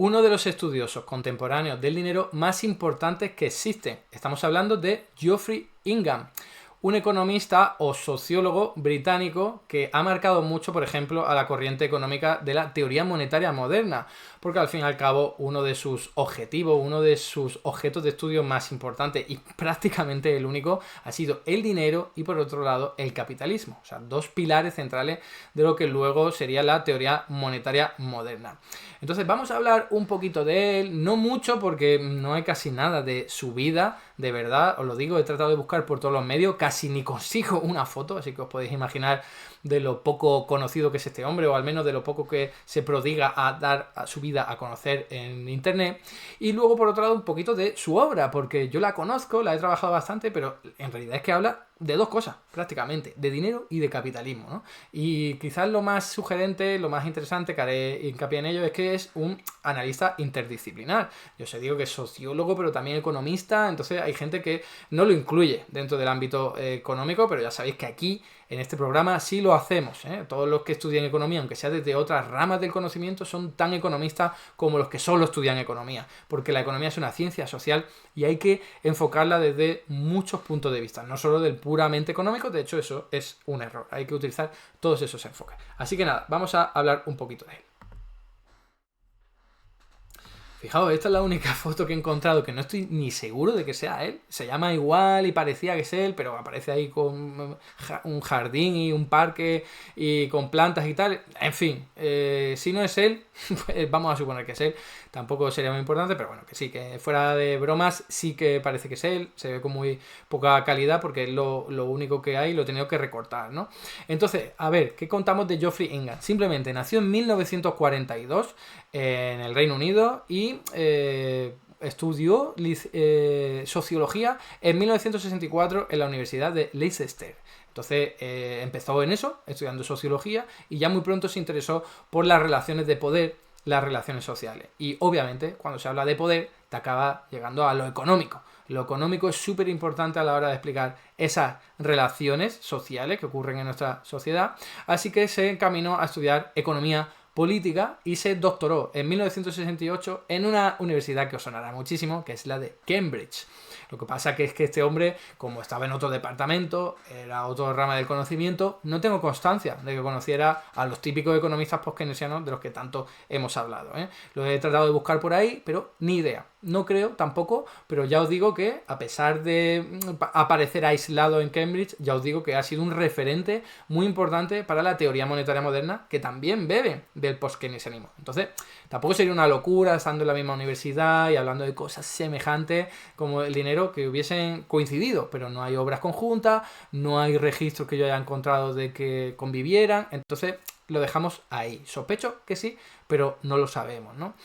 uno de los estudiosos contemporáneos del dinero más importantes que existen. Estamos hablando de Geoffrey Hingham, un economista o sociólogo británico que ha marcado mucho, por ejemplo, a la corriente económica de la teoría monetaria moderna, porque al fin y al cabo uno de sus objetivos, uno de sus objetos de estudio más importantes y prácticamente el único ha sido el dinero y por otro lado el capitalismo, o sea, dos pilares centrales de lo que luego sería la teoría monetaria moderna. Entonces vamos a hablar un poquito de él, no mucho porque no hay casi nada de su vida, de verdad, os lo digo, he tratado de buscar por todos los medios, casi ni consigo una foto, así que os podéis imaginar de lo poco conocido que es este hombre, o al menos de lo poco que se prodiga a dar a su vida a conocer en internet. Y luego, por otro lado, un poquito de su obra, porque yo la conozco, la he trabajado bastante, pero en realidad es que habla de dos cosas, prácticamente, de dinero y de capitalismo, ¿no? Y quizás lo más sugerente, lo más interesante que haré hincapié en ello es que es un analista interdisciplinar. Yo os digo que es sociólogo, pero también economista, entonces hay gente que no lo incluye dentro del ámbito económico, pero ya sabéis que aquí, en este programa, sí lo hacemos, ¿eh? Todos los que estudian economía, aunque sea desde otras ramas del conocimiento, son tan economistas como los que solo estudian economía, porque la economía es una ciencia social y hay que enfocarla desde muchos puntos de vista, no solo del puramente económico, de hecho eso es un error, hay que utilizar todos esos enfoques. Así que nada, vamos a hablar un poquito de él. Fijaos, esta es la única foto que he encontrado que no estoy ni seguro de que sea él. Se llama igual y parecía que es él, pero aparece ahí con un jardín y un parque y con plantas y tal. En fin, si no es él, pues vamos a suponer que es él. Tampoco sería muy importante, pero bueno, que sí, que fuera de bromas sí que parece que es él. Se ve con muy poca calidad porque es lo único que hay y lo he tenido que recortar, ¿no? Entonces, a ver, ¿qué contamos de Geoffrey Hingham? Simplemente nació en 1942 en el Reino Unido y estudió sociología en 1964 en la Universidad de Leicester. Entonces empezó en eso, estudiando sociología, y ya muy pronto se interesó por las relaciones de poder, las relaciones sociales. Y obviamente, cuando se habla de poder, te acaba llegando a lo económico. Lo económico es súper importante a la hora de explicar esas relaciones sociales que ocurren en nuestra sociedad. Así que se encaminó a estudiar economía política y se doctoró en 1968 en una universidad que os sonará muchísimo, que es la de Cambridge. Lo que pasa que es que este hombre, como estaba en otro departamento, era otra rama del conocimiento, no tengo constancia de que conociera a los típicos economistas post-keynesianos de los que tanto hemos hablado, ¿eh? Lo he tratado de buscar por ahí, pero ni idea. No creo tampoco, pero ya os digo que a pesar de aparecer aislado en Cambridge, ya os digo que ha sido un referente muy importante para la teoría monetaria moderna, que también bebe del post-keynesianismo. Entonces, tampoco sería una locura estando en la misma universidad y hablando de cosas semejantes como el dinero que hubiesen coincidido, pero no hay obras conjuntas, no hay registros que yo haya encontrado de que convivieran, entonces lo dejamos ahí. Sospecho que sí, pero no lo sabemos, ¿no?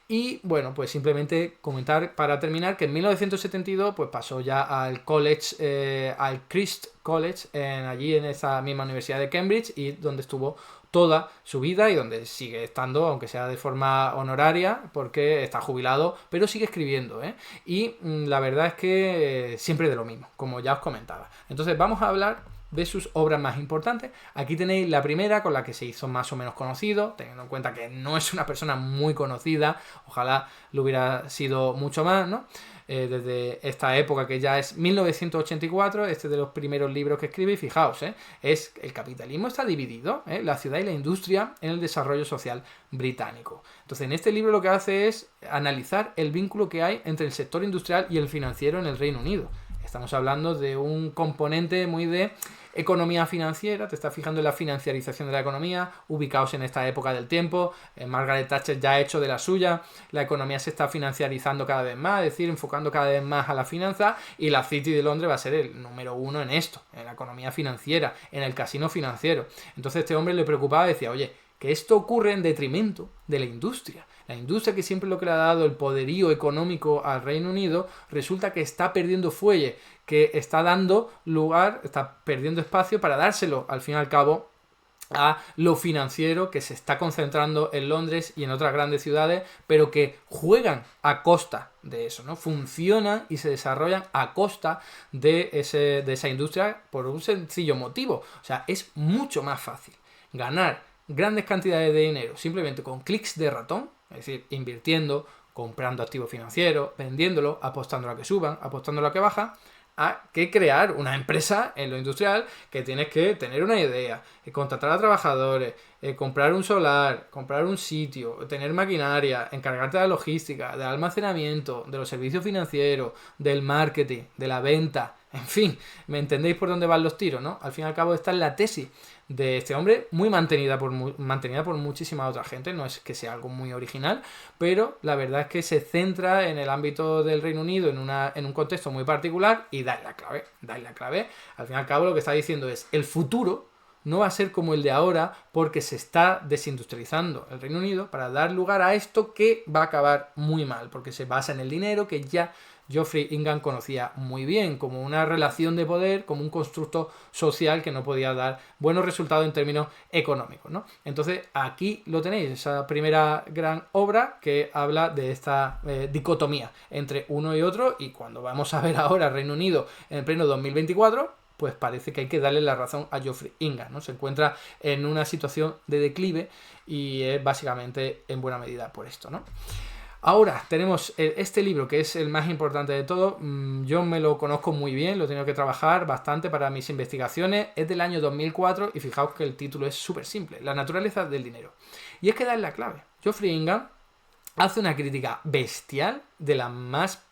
Y bueno, pues simplemente comentar para terminar que en 1972 pues pasó ya al college, al Christ College, allí en esa misma universidad de Cambridge, y donde estuvo toda su vida y donde sigue estando, aunque sea de forma honoraria, porque está jubilado, pero sigue escribiendo, ¿eh? Y la verdad es que siempre de lo mismo, como ya os comentaba. Entonces vamos a hablar de sus obras más importantes. Aquí tenéis la primera, con la que se hizo más o menos conocido, teniendo en cuenta que no es una persona muy conocida, ojalá lo hubiera sido mucho más, ¿no? Desde esta época que ya es 1984, este de los primeros libros que escribe, y fijaos, es el capitalismo está dividido, la ciudad y la industria en el desarrollo social británico. Entonces, en este libro lo que hace es analizar el vínculo que hay entre el sector industrial y el financiero en el Reino Unido. Estamos hablando de un componente muy de economía financiera, te estás fijando en la financiarización de la economía, ubicados en esta época del tiempo. Margaret Thatcher ya ha hecho de la suya, la economía se está financiarizando cada vez más, es decir, enfocando cada vez más a la finanza, y la City de Londres va a ser el número uno en esto, en la economía financiera, en el casino financiero. Entonces este hombre le preocupaba y decía, oye, que esto ocurre en detrimento de la industria. La industria, que siempre es lo que le ha dado el poderío económico al Reino Unido, resulta que está perdiendo fuelle, que está dando lugar, está perdiendo espacio para dárselo, al fin y al cabo, a lo financiero, que se está concentrando en Londres y en otras grandes ciudades, pero que juegan a costa de eso, ¿no? Funcionan y se desarrollan a costa de esa industria por un sencillo motivo. O sea, es mucho más fácil ganar grandes cantidades de dinero simplemente con clics de ratón, Es decir, invirtiendo, comprando activos financieros, vendiéndolo, apostando a que suban, apostando a que bajan, a que crear una empresa en lo industrial que tienes que tener una idea, contratar a trabajadores, comprar un solar, comprar un sitio, tener maquinaria, encargarte de la logística, del almacenamiento, de los servicios financieros, del marketing, de la venta, en fin, ¿me entendéis por dónde van los tiros, no? Al fin y al cabo esta es la tesis de este hombre, muy mantenida por muchísima otra gente, no es que sea algo muy original, pero la verdad es que se centra en el ámbito del Reino Unido en un contexto muy particular y dais la clave. Al fin y al cabo lo que está diciendo es, el futuro no va a ser como el de ahora porque se está desindustrializando el Reino Unido para dar lugar a esto que va a acabar muy mal, porque se basa en el dinero que ya Geoffrey Ingham conocía muy bien, como una relación de poder, como un constructo social que no podía dar buenos resultados en términos económicos, ¿no? Entonces aquí lo tenéis, esa primera gran obra que habla de esta dicotomía entre uno y otro, y cuando vamos a ver ahora Reino Unido en pleno 2024, pues parece que hay que darle la razón a Geoffrey Ingham, ¿no? Se encuentra en una situación de declive y es básicamente en buena medida por esto, ¿no? Ahora tenemos este libro que es el más importante de todo. Yo me lo conozco muy bien, lo he tenido que trabajar bastante para mis investigaciones. Es del año 2004 y fijaos que el título es súper simple: La naturaleza del dinero. Y es que da la clave. Geoffrey Ingham hace una crítica bestial, de las más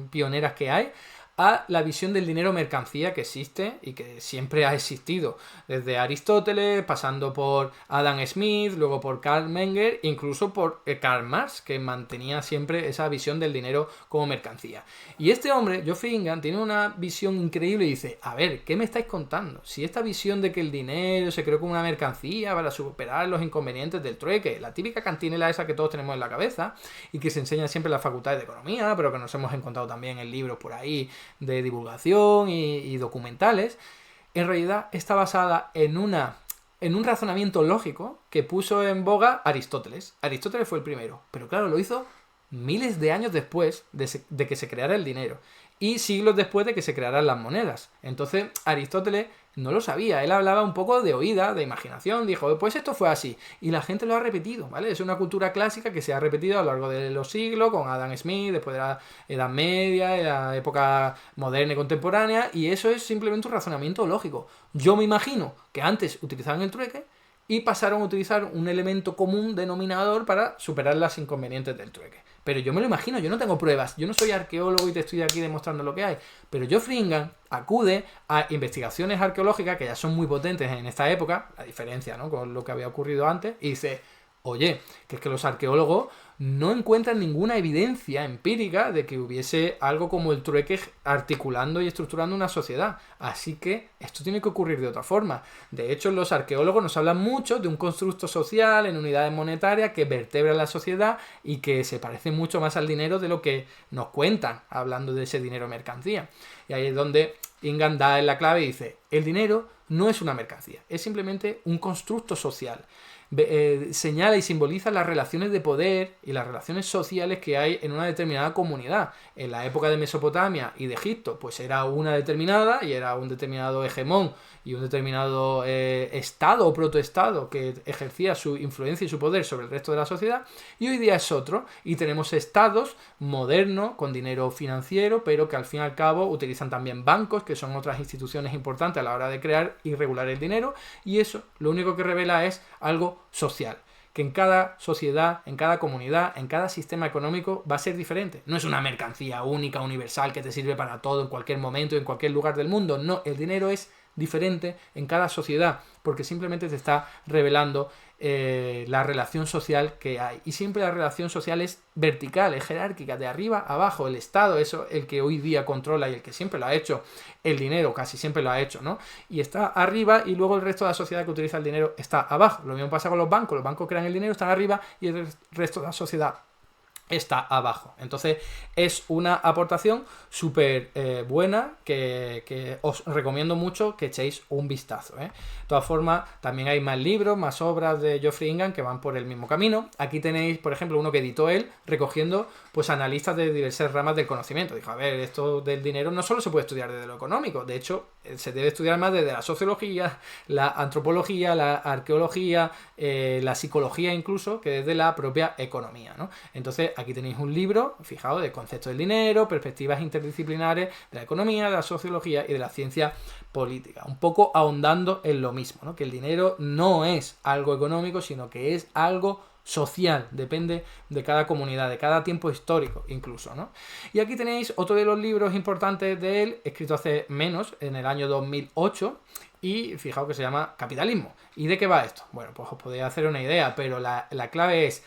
pioneras que hay, a la visión del dinero mercancía que existe y que siempre ha existido, desde Aristóteles, pasando por Adam Smith, luego por Karl Menger, incluso por Karl Marx, que mantenía siempre esa visión del dinero como mercancía. Y este hombre, Geoffrey Ingham, tiene una visión increíble y dice, a ver, ¿qué me estáis contando? Si esta visión de que el dinero se creó como una mercancía para superar los inconvenientes del trueque, la típica cantinela esa que todos tenemos en la cabeza y que se enseña siempre en las facultades de economía, pero que nos hemos encontrado también en libros por ahí de divulgación y documentales, en realidad está basada en un razonamiento lógico que puso en boga Aristóteles. Aristóteles fue el primero, pero claro, lo hizo miles de años después de que se creara el dinero y siglos después de que se crearan las monedas. Entonces Aristóteles no lo sabía, él hablaba un poco de oída, de imaginación, dijo, pues esto fue así, y la gente lo ha repetido, ¿vale? Es una cultura clásica que se ha repetido a lo largo de los siglos, con Adam Smith, después de la Edad Media, de la época moderna y contemporánea, y eso es simplemente un razonamiento lógico. Yo me imagino que antes utilizaban el trueque y pasaron a utilizar un elemento común denominador para superar los inconvenientes del trueque. Pero yo me lo imagino, yo no tengo pruebas, yo no soy arqueólogo y te estoy aquí demostrando lo que hay, pero Geoffrey Ingham acude a investigaciones arqueológicas que ya son muy potentes en esta época, a diferencia, ¿no?, con lo que había ocurrido antes, y dice, oye, que es que los arqueólogos no encuentran ninguna evidencia empírica de que hubiese algo como el trueque articulando y estructurando una sociedad. Así que esto tiene que ocurrir de otra forma. De hecho, los arqueólogos nos hablan mucho de un constructo social en unidades monetarias que vertebra la sociedad y que se parece mucho más al dinero de lo que nos cuentan, hablando de ese dinero mercancía. Y ahí es donde Ingham da en la clave y dice, el dinero no es una mercancía, es simplemente un constructo social. Señala y simboliza las relaciones de poder y las relaciones sociales que hay en una determinada comunidad. En la época de Mesopotamia y de Egipto, pues era una determinada y era un determinado hegemón y un determinado estado o protoestado que ejercía su influencia y su poder sobre el resto de la sociedad, y hoy día es otro, y tenemos estados modernos con dinero financiero, pero que al fin y al cabo utilizan también bancos, que son otras instituciones importantes a la hora de crear y regular el dinero, y eso lo único que revela es algo social, que en cada sociedad, en cada comunidad, en cada sistema económico va a ser diferente. No es una mercancía única, universal, que te sirve para todo en cualquier momento, en cualquier lugar del mundo. No, el dinero es diferente en cada sociedad, porque simplemente te está revelando la relación social que hay. Y siempre la relación social es vertical, es jerárquica, de arriba a abajo. El Estado es el que hoy día controla y el que siempre lo ha hecho. El dinero casi siempre lo ha hecho, ¿no? Y está arriba y luego el resto de la sociedad que utiliza el dinero está abajo. Lo mismo pasa con los bancos. Los bancos crean el dinero, están arriba y el resto de la sociedad está abajo. Entonces es una aportación súper buena que os recomiendo mucho que echéis un vistazo. De todas formas, también hay más libros, más obras de Geoffrey Hingham que van por el mismo camino. Aquí tenéis, por ejemplo, uno que editó él recogiendo pues analistas de diversas ramas del conocimiento. Dijo, a ver, esto del dinero no solo se puede estudiar desde lo económico, de hecho se debe estudiar más desde la sociología, la antropología, la arqueología, la psicología incluso, que desde la propia economía, ¿no? Entonces aquí tenéis un libro, fijaos, de conceptos del dinero, perspectivas interdisciplinares de la economía, de la sociología y de la ciencia política. Un poco ahondando en lo mismo, ¿no? Que el dinero no es algo económico, sino que es algo social, depende de cada comunidad, de cada tiempo histórico incluso, ¿no? Y aquí tenéis otro de los libros importantes de él, escrito hace menos, en el año 2008, y fijaos que se llama Capitalismo. ¿Y de qué va esto? Bueno, pues os podéis hacer una idea, pero la clave es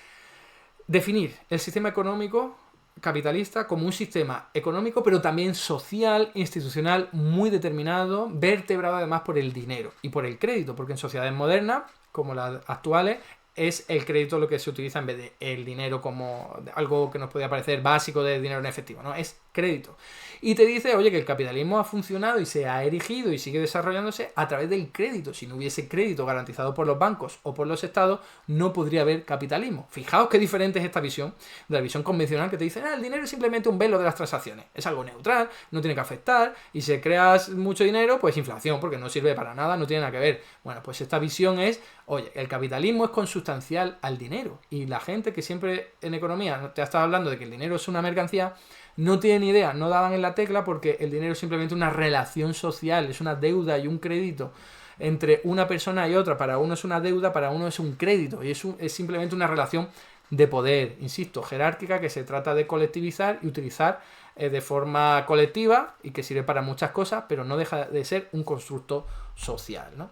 definir el sistema económico capitalista como un sistema económico, pero también social, institucional, muy determinado, vertebrado además por el dinero y por el crédito, porque en sociedades modernas, como las actuales, es el crédito lo que se utiliza en vez de el dinero como algo que nos podría parecer básico de dinero en efectivo, ¿no? Es crédito. Y te dice, oye, que el capitalismo ha funcionado y se ha erigido y sigue desarrollándose a través del crédito. Si no hubiese crédito garantizado por los bancos o por los estados, no podría haber capitalismo. Fijaos qué diferente es esta visión de la visión convencional que te dice, el dinero es simplemente un velo de las transacciones. Es algo neutral, no tiene que afectar, y si creas mucho dinero, pues inflación, porque no sirve para nada, no tiene nada que ver. Bueno, pues esta visión es, oye, el capitalismo es consustancial al dinero. Y la gente que siempre en economía te ha estado hablando de que el dinero es una mercancía, no tienen idea, no daban en la tecla, porque el dinero es simplemente una relación social, es una deuda y un crédito entre una persona y otra. Para uno es una deuda, para uno es un crédito, y es simplemente una relación de poder, insisto, jerárquica, que se trata de colectivizar y utilizar de forma colectiva, y que sirve para muchas cosas, pero no deja de ser un constructo social, ¿no?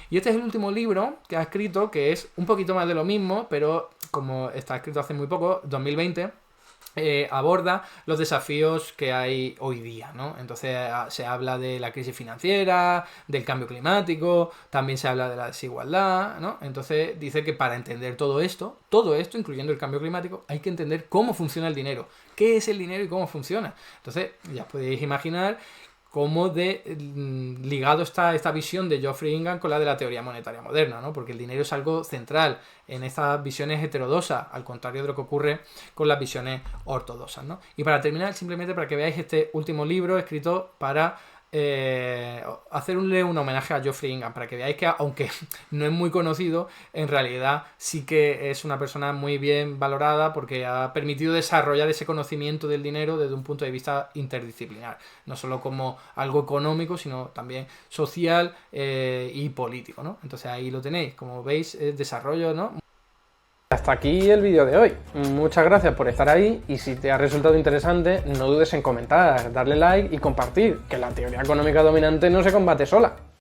Y este es el último libro que ha escrito, que es un poquito más de lo mismo, pero como está escrito hace muy poco, 2020, aborda los desafíos que hay hoy día, ¿no? Entonces se habla de la crisis financiera, del cambio climático, también se habla de la desigualdad, ¿no? Entonces dice que para entender todo esto, incluyendo el cambio climático, hay que entender cómo funciona el dinero, qué es el dinero y cómo funciona. Entonces ya podéis imaginar cómo ligado está esta visión de Geoffrey Hingham con la de la teoría monetaria moderna, ¿no? Porque el dinero es algo central en estas visiones heterodoxas, al contrario de lo que ocurre con las visiones ortodoxas, ¿no? Y para terminar, simplemente para que veáis este último libro escrito para hacerle un homenaje a Geoffrey Hingham, para que veáis que, aunque no es muy conocido, en realidad sí que es una persona muy bien valorada, porque ha permitido desarrollar ese conocimiento del dinero desde un punto de vista interdisciplinar, no solo como algo económico, sino también social y político, ¿no? Entonces ahí lo tenéis, como veis, el desarrollo, ¿no? Hasta aquí el vídeo de hoy. Muchas gracias por estar ahí, y si te ha resultado interesante, no dudes en comentar, darle like y compartir, que la teoría económica dominante no se combate sola.